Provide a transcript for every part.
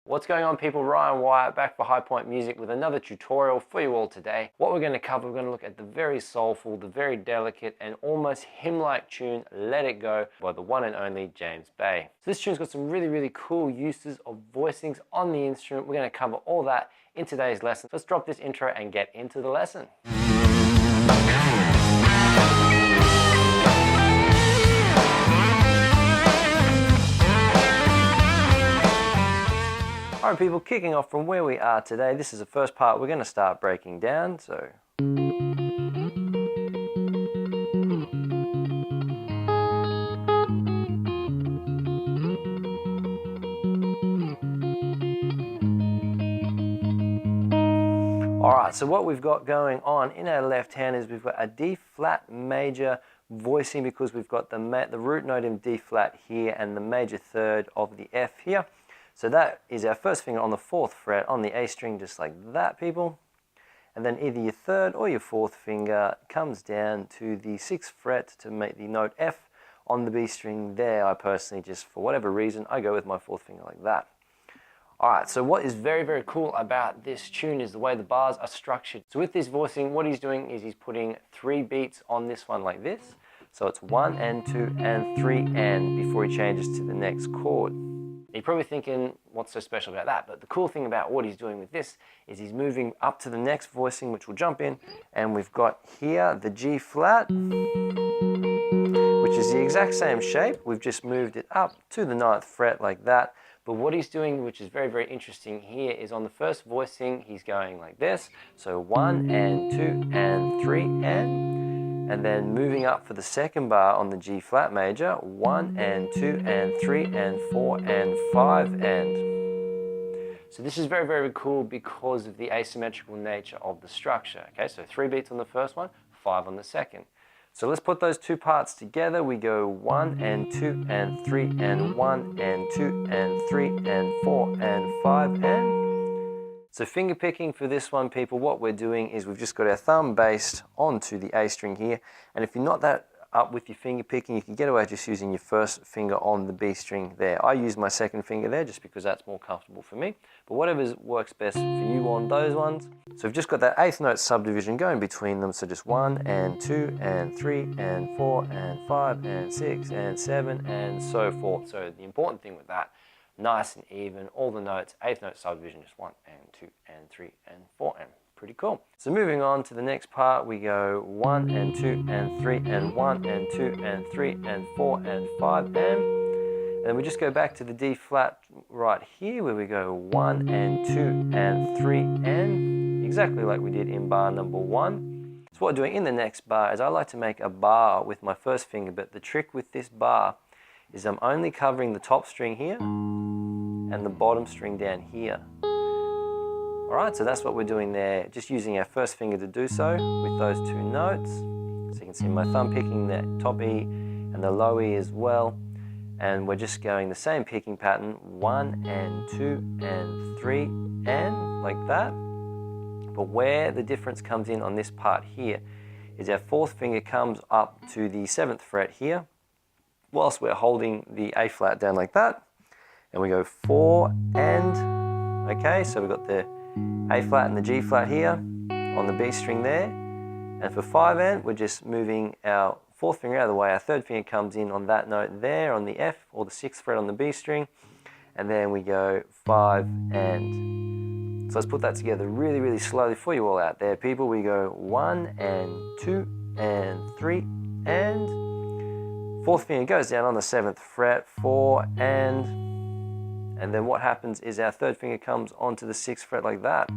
What's going on, people? Ryan Wyatt back for High Point Music with another tutorial for you all today. What we're going to cover, we're going to look at the very soulful, the very delicate and almost hymn-like tune Let It Go by the one and only James Bay. So this tune's got some really cool uses of voicings on the instrument. We're going to cover all that in today's lesson. Let's drop this intro and get into the lesson. Alright people, kicking off from where we are today, this is the first part we're going to start breaking down. So alright, so what we've got going on in our left hand is we've got a D flat major voicing because we've got the root note in D flat here and the major third of the F here. So that is our first finger on the 4th fret on the A string, just like that, people. And then either your 3rd or your 4th finger comes down to the 6th fret to make the note F on the B string there. I personally, just for whatever reason, I go with my 4th finger like that. Alright, so what is very cool about this tune is the way the bars are structured. So with this voicing, what he's doing is he's putting 3 beats on this one like this. So it's 1 and 2 and 3 and before he changes to the next chord. You're probably thinking, what's so special about that? But the cool thing about what he's doing with this is he's moving up to the next voicing, which we'll jump in, and we've got here the G flat, which is the exact same shape. We've just moved it up to the 9th fret like that. But what he's doing, which is very interesting here, is on the first voicing, he's going like this. So 1 and 2 and 3 and then moving up for the second bar on the G flat major, 1 and 2 and 3 and 4 and 5 and. So this is very cool because of the asymmetrical nature of the structure. Okay, so 3 beats on the first one, 5 on the second. So let's put those two parts together. We go 1 and 2 and 3 and 1 and 2 and 3 and 4 and 5 and. So finger picking for this one, people, what we're doing is we've just got our thumb based onto the A string here. And if you're not that up with your finger picking, you can get away just using your first finger on the B string there. I use my second finger there just because that's more comfortable for me. But whatever works best for you on those ones. So we've just got that 8th note subdivision going between them. So just 1 and 2 and 3 and 4 and 5 and 6 and 7 and so forth. So the important thing with that, nice and even, all the notes, 8th note subdivision, just 1 and 2 and 3 and 4 and. Pretty cool. So moving on to the next part, we go 1 and 2 and 3 and 1 and 2 and 3 and 4 and 5 and then we just go back to the D flat right here where we go 1 and 2 and 3 and, exactly like we did in bar number 1. So what I'm doing in the next bar is I like to make a bar with my first finger, but the trick with this bar is I'm only covering the top string here and the bottom string down here. Alright, so that's what we're doing there, just using our first finger to do so with those two notes. So you can see my thumb picking the top E and the low E as well. And we're just going the same picking pattern, 1 and 2 and 3 and, like that. But where the difference comes in on this part here is our 4th finger comes up to the 7th fret here, whilst we're holding the A flat down like that. And we go 4 and, okay, so we've got the A flat and the G flat here on the B string there. And for 5 and, we're just moving our 4th finger out of the way. Our 3rd finger comes in on that note there on the F or the 6th fret on the B string. And then we go 5 and. So let's put that together really slowly for you all out there, people. We go 1 and 2 and 3 and. 4th finger goes down on the 7th fret, 4 and then what happens is our 3rd finger comes onto the 6th fret like that.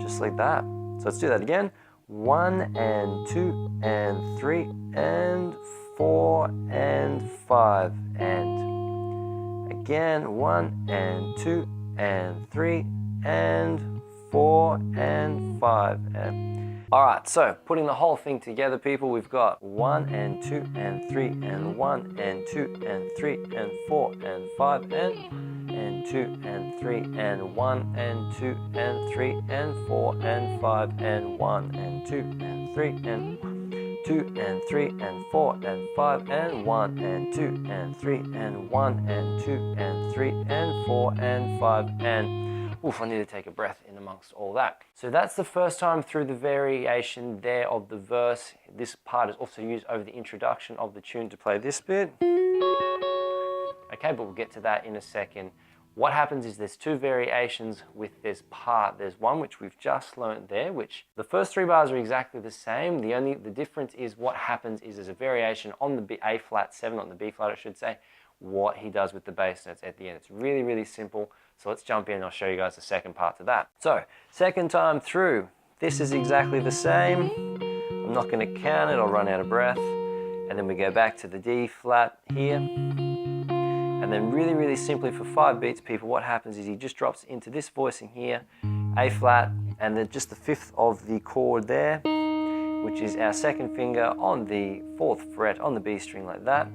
Just like that. So let's do that again. 1 and 2 and 3 and 4 and 5 and. Again, 1 and 2 and 3 and 4 and 5 and. Alright, so putting the whole thing together, people, we've got 1 and 2 and 3 and 1 and 2 and 3 and 4 and 5 and 2 and 3 and 1 and 2 and 3 and 4 and 5 and 1 and 2 and 3 and 2 and 3 and 4 and 5 and 1 and 2 and 3 and 1 and 2 and 3 and 4 and 5 and oof, I need to take a breath in amongst all that. So that's the first time through the variation there of the verse. This part is also used over the introduction of the tune to play this bit. Okay, but we'll get to that in a second. What happens is there's two variations with this part. There's one which we've just learned there, which the first three bars are exactly the same. The difference is what happens is there's a variation on the A flat 7, on the B flat I should say, what he does with the bass notes at the end. It's really, really simple. So let's jump in and I'll show you guys the second part to that. So, second time through, this is exactly the same. I'm not going to count it, I'll run out of breath. And then we go back to the D flat here. And then really, really simply for 5 beats, people, what happens is he just drops into this voicing here, A flat, and then just the 5th of the chord there, which is our second finger on the 4th fret on the B string like that.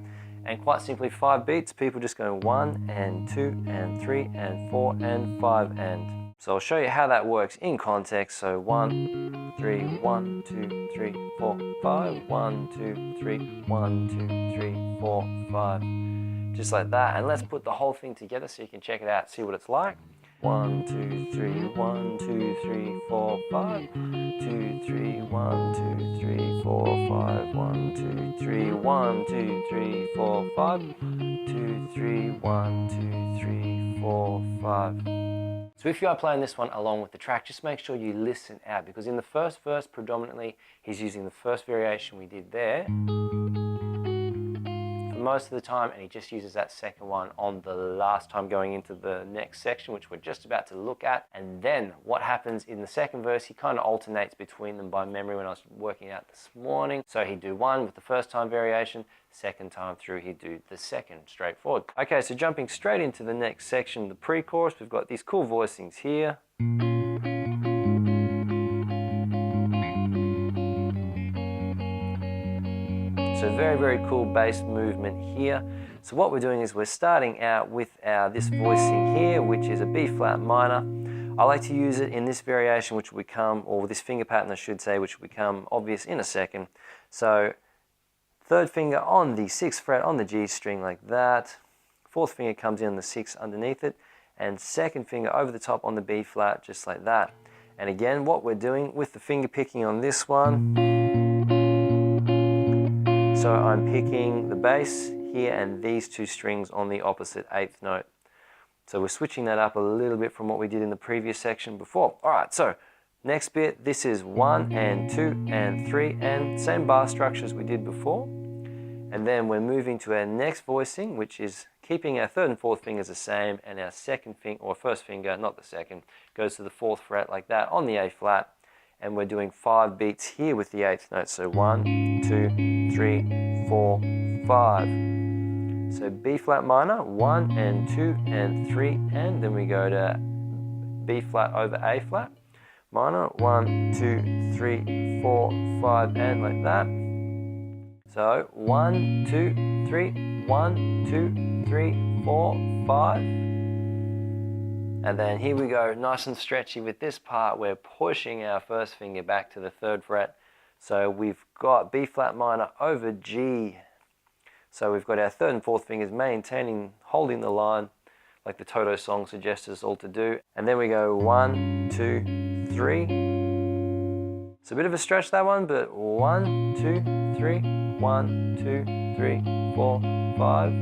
And quite simply 5 beats, people just go 1 and 2 and 3 and 4 and 5 and. So I'll show you how that works in context. So 1, 3, 1, 2, 3, 4, 5, 1, 2, 3, 1, 2, 3, 4, 5. Just like that. And let's put the whole thing together so you can check it out, see what it's like. 1, 2, 3, 1, 2, 3, 4, 5. 2, 3, 1, 2, 3, 4, 5. 1, 2, 3, 1, 2, 3, 4, 5. 2, 3, 1, 2, 3, 4, 5. So if you are playing this one along with the track, just make sure you listen out, because in the first verse predominantly he's using the first variation we did there most of the time, and he just uses that second one on the last time going into the next section, which we're just about to look at. And then what happens in the second verse, he kind of alternates between them by memory when I was working out this morning. So he'd do one with the first time variation, second time through he'd do the second, straightforward. Okay, so jumping straight into the next section, the pre-chorus, we've got these cool voicings here. So very, very cool bass movement here. So what we're doing is we're starting out with this voicing here, which is a B flat minor. I like to use it in this variation, which will become, or this finger pattern I should say, which will become obvious in a second. So third finger on the 6th fret on the G string like that. Fourth finger comes in on the 6th underneath it, and second finger over the top on the B flat, just like that. And again, what we're doing with the finger picking on this one, so I'm picking the bass here and these two strings on the opposite 8th note. So we're switching that up a little bit from what we did in the previous section before. All right, so next bit, this is 1 and 2 and 3 and same bar structure as we did before. And then we're moving to our next voicing, which is keeping our 3rd and 4th fingers the same, and our second finger, or first finger, not the second, goes to the 4th fret like that on the A flat. And we're doing 5 beats here with the 8th note. So 1, 2, 3, 4, 5. So B flat minor, 1 and 2 and 3, and then we go to B flat over A flat minor, 1, 2, 3, 4, 5, and like that. So 1, 2, 3, 1, 2, 3, 4, 5. And then here we go, nice and stretchy with this part. We're pushing our first finger back to the 3rd fret. So we've got B flat minor over G. So we've got our 3rd and 4th fingers maintaining, holding the line, like the Toto song suggests us all to do. And then we go 1, 2, 3. It's a bit of a stretch, that one, but 1, 2, 3, 1, 2, 3, 4, 5.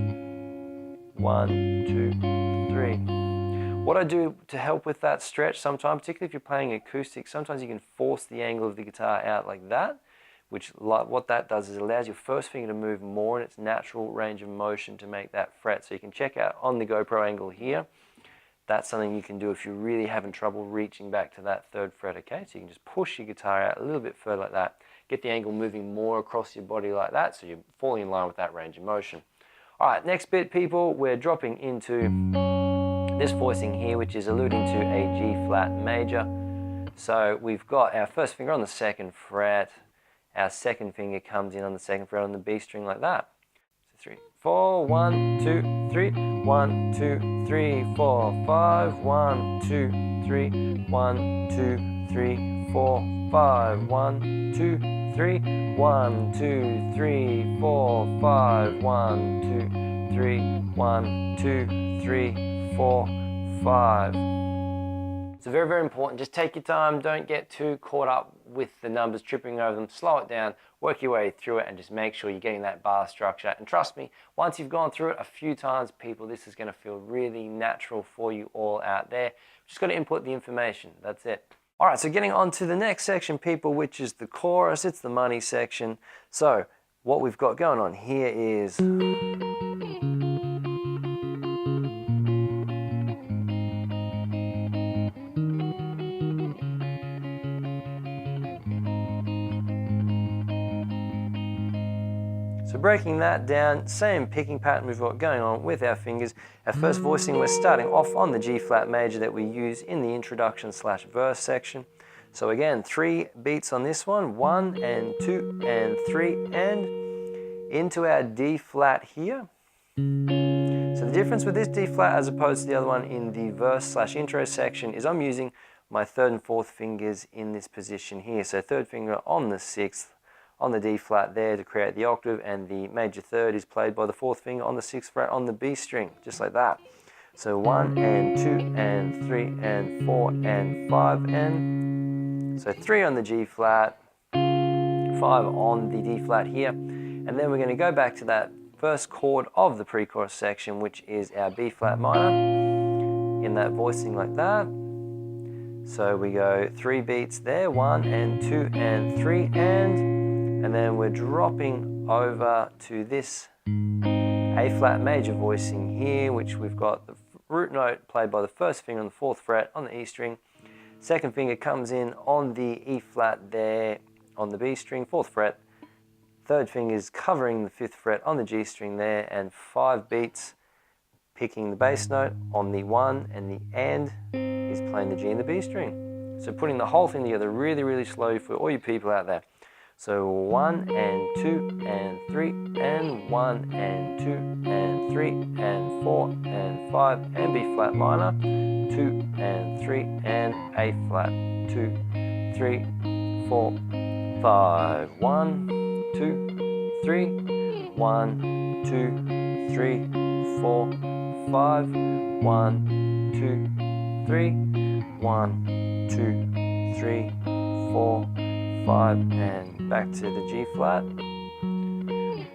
1, 2, 3. What I do to help with that stretch sometimes, particularly if you're playing acoustic, sometimes you can force the angle of the guitar out like that, which what that does is it allows your first finger to move more in its natural range of motion to make that fret. So you can check out on the GoPro angle here. That's something you can do if you're really having trouble reaching back to that 3rd fret, okay? So you can just push your guitar out a little bit further like that, get the angle moving more across your body like that, so you're falling in line with that range of motion. All right, next bit, people, we're dropping into this voicing here, which is alluding to a G flat major. So we've got our first finger on the 2nd fret, our second finger comes in on the 2nd fret on the B string like that. So 3, 4, 1, 2, 3, 1, 2, 3, 4, 5, 1, 2, 3, 1, 2, 3, 4, 5, 1, 2, 3, 1, 2, 3, 4, 5, 1, 2, 3, 1, 2, 3, 4, 5. So very, very important. Just take your time. Don't get too caught up with the numbers, tripping over them. Slow it down, work your way through it, and just make sure you're getting that bar structure. And trust me, once you've gone through it a few times, people, this is going to feel really natural for you all out there. Just got to input the information. That's it. All right, so getting on to the next section, people, which is the chorus. It's the money section. So what we've got going on here is... So breaking that down, same picking pattern we've got going on with our fingers. Our first voicing, we're starting off on the G flat major that we use in the introduction / verse section. So again, 3 beats on this one, 1 and 2 and 3, and into our D flat here. So the difference with this D flat as opposed to the other one in the verse / intro section is I'm using my 3rd and 4th fingers in this position here. So 3rd finger on the 6th, on the D flat there to create the octave, and the major 3rd is played by the 4th finger on the 6th fret on the B string, just like that. So 1 and 2 and 3 and 4 and 5, and so 3 on the G flat, 5 on the D flat here, and then we're going to go back to that first chord of the pre-chorus section, which is our B flat minor, in that voicing like that. So we go 3 beats there, 1 and 2 and 3, and then we're dropping over to this A flat major voicing here, which we've got the root note played by the 1st finger on the 4th fret on the E string. 2nd finger comes in on the E flat there on the B string, 4th fret. 3rd finger is covering the 5th fret on the G string there, and 5 beats picking the bass note on the 1, and the and is playing the G and the B string. So putting the whole thing together really, really slowly for all you people out there. So 1 and 2 and 3 and 1 and 2 and 3 and 4 and 5 and B flat minor, 2 and 3 and A flat, 2, 3, 4, 5, 1, 2, 3, 1, 2, 3, 4, 5, 1, 2, 3, 1, 2, 3, 4, 5, and back to the G flat.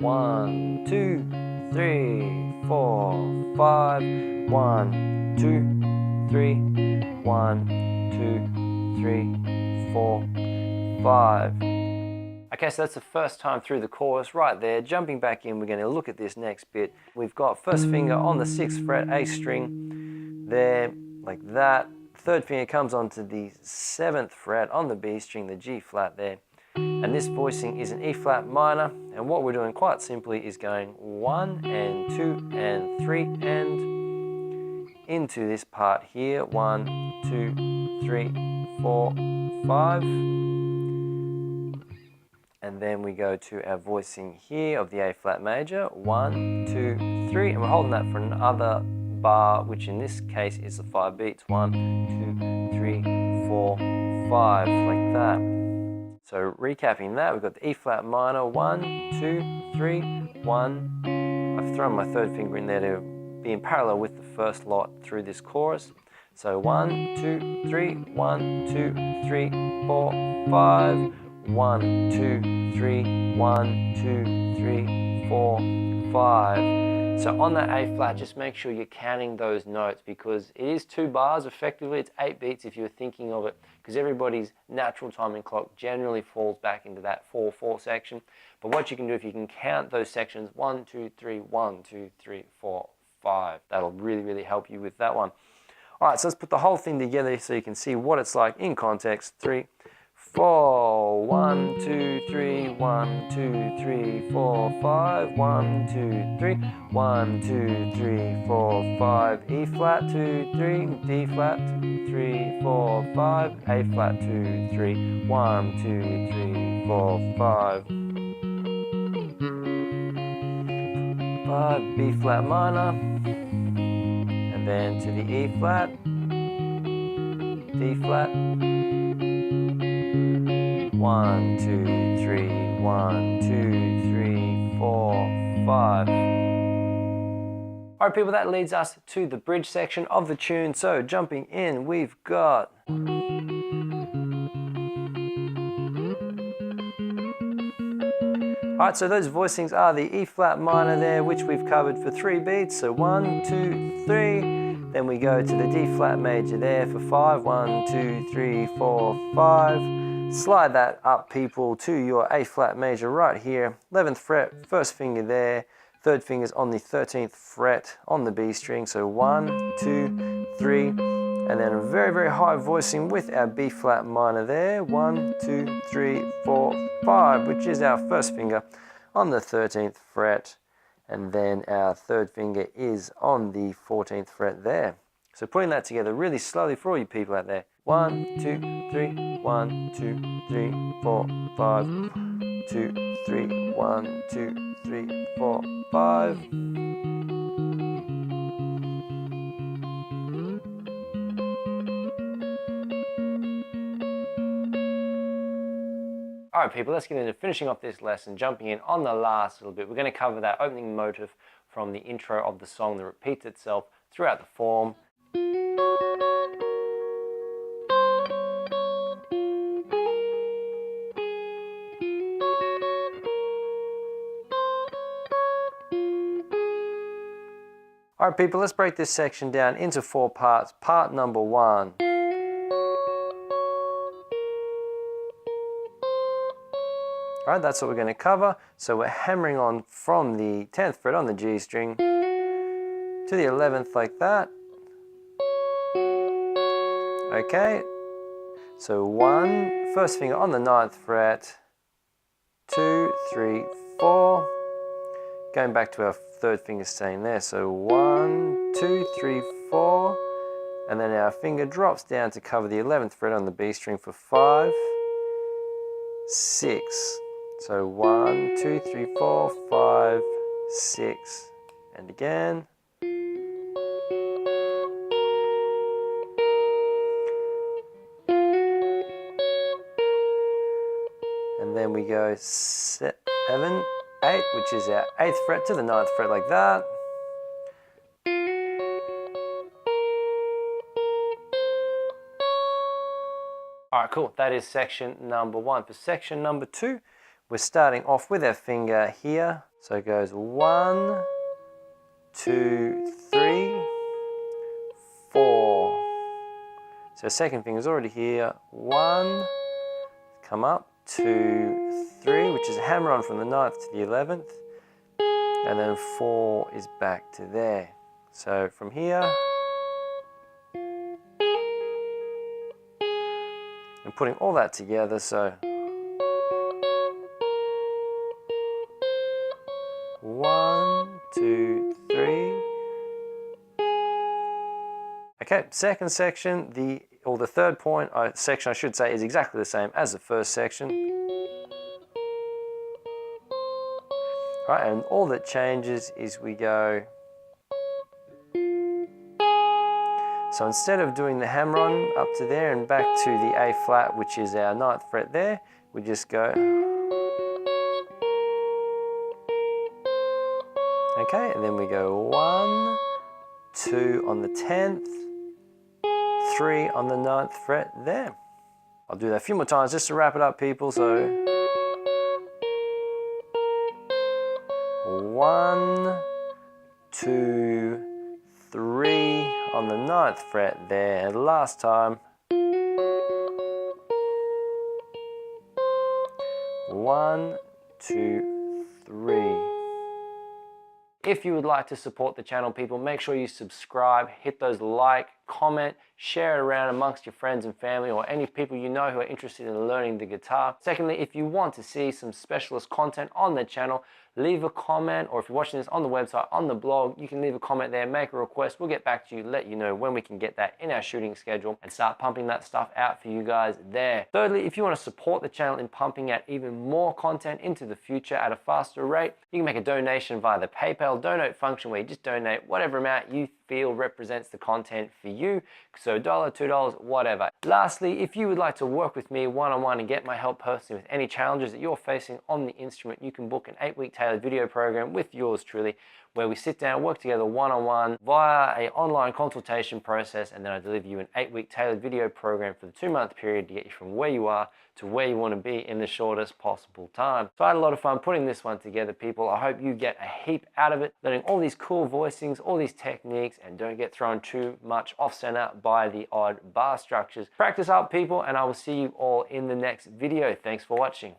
1, 2, 3, 4, 5, 1, 2, 3, 1, 2, 3, 4, 5. Okay, so that's the first time through the chorus right there. Jumping back in, we're going to look at this next bit. We've got 1st finger on the 6th fret, A string there, like that. 3rd finger comes onto the 7th fret on the B string, the G flat there. And this voicing is an E flat minor. And what we're doing quite simply is going 1 and 2 and 3 and into this part here. 1, 2, 3, 4, 5. And then we go to our voicing here of the A flat major. 1, 2, 3. And we're holding that for another bar, which in this case is the 5 beats. 1, 2, 3, 4, 5, like that. So recapping that, we've got the E flat minor, 1, 2, 3, 1. I've thrown my 3rd finger in there to be in parallel with the first lot through this chorus. So 1, 2, 3, 1, 2, 3, 4, 5. 1, 2, 3, 1, 2, 3, 4, 5. So on that A flat, just make sure you're counting those notes, because it is 2 bars effectively. It's 8 beats if you're thinking of it, because everybody's natural timing clock generally falls back into that 4/4 section. But what you can do, if you can count those sections, 1, 2, 3, 1, 2, 3, 4, 5, that'll really, really help you with that one. All right, so let's put the whole thing together so you can see what it's like in context. 3, 4, 1, 2, 3, 1, 2, 3, 4, 5, 1, 2, 3, 1, 2, 3, 4, 5, E flat, 2, 3, D flat, 2, 3, 4, 5, A flat, 2, 3, 1, 2, 3, 4, 5, 5, B flat minor, and then to the E flat, D flat, 1, 2, 3, 1, 2, 3, 4, 5. Alright people, that leads us to the bridge section of the tune. So jumping in, we've got alright, so those voicings are the E flat minor there, which we've covered for 3 beats. So 1, 2, 3. Then we go to the D flat major there for 5. 1, 2, 3, 4, 5. Slide that up, people, to your A flat major right here. 11th fret, first finger there. Third finger's on the 13th fret on the B string. So 1, 2, 3. And then a very, very high voicing with our B flat minor there. 1, 2, 3, 4, 5, which is our first finger on the 13th fret. And then our third finger is on the 14th fret there. So putting that together really slowly for all you people out there. 1, 2, 3, 1, 2, 3, 4, 5, 2, 3, 1, 2, 3, 4, 5. Alright people, let's get into finishing off this lesson, jumping in on the last little bit. We're going to cover that opening motive from the intro of the song that repeats itself throughout the form. Alright people, let's break this section down into 4 parts. Part number 1. Alright, that's what we're going to cover. So we're hammering on from the 10th fret on the G string to the 11th like that. Okay, so 1, first finger on the 9th fret, 2, 3, 4. Going back to our third finger staying there. So 1, 2, 3, 4. And then our finger drops down to cover the 11th fret on the B string for 5, 6. So 1, 2, 3, 4, 5, 6, and again. And then we go 7, 8, which is our 8th fret to the 9th fret like that. Alright, cool. That is section number 1. For section number 2, we're starting off with our finger here. So it goes 1, 2, 3, 4. So second finger's already here. 1, come up, 2, 3, which is a hammer on from the 9th to the 11th. And then 4 is back to there. So from here, and putting all that together, so 1, 2, 3. Okay, second section, the third point section I should say is exactly the same as the first section. Right, and all that changes is we go. So instead of doing the hammer on up to there and back to the A flat, which is our 9th fret there, we just go. Okay, and then we go 1, 2 on the 10th, 3 on the 9th fret there. I'll do that a few more times just to wrap it up, people. So 1, 2, 3 on the 9th fret there. And last time. 1, 2, 3. If you would like to support the channel, people, make sure you subscribe, hit those like, comment, share it around amongst your friends and family or any people you know who are interested in learning the guitar. Secondly, if you want to see some specialist content on the channel, leave a comment, or if you're watching this on the website, on the blog, you can leave a comment there, make a request. We'll get back to you, let you know when we can get that in our shooting schedule and start pumping that stuff out for you guys there. Thirdly, if you want to support the channel in pumping out even more content into the future at a faster rate, you can make a donation via the PayPal donate function, where you just donate whatever amount you feel represents the content for you. So $1, $2, whatever. Lastly, if you would like to work with me one-on-one and get my help personally with any challenges that you're facing on the instrument, you can book an 8-week tailored video program with yours truly, where we sit down, work together one-on-one via an online consultation process, and then I deliver you an 8-week tailored video program for the 2-month period to get you from where you are to where you want to be in the shortest possible time. So I had a lot of fun putting this one together, people. I hope you get a heap out of it, learning all these cool voicings, all these techniques, and don't get thrown too much off center by the odd bar structures. Practice up, people, and I will see you all in the next video. Thanks for watching.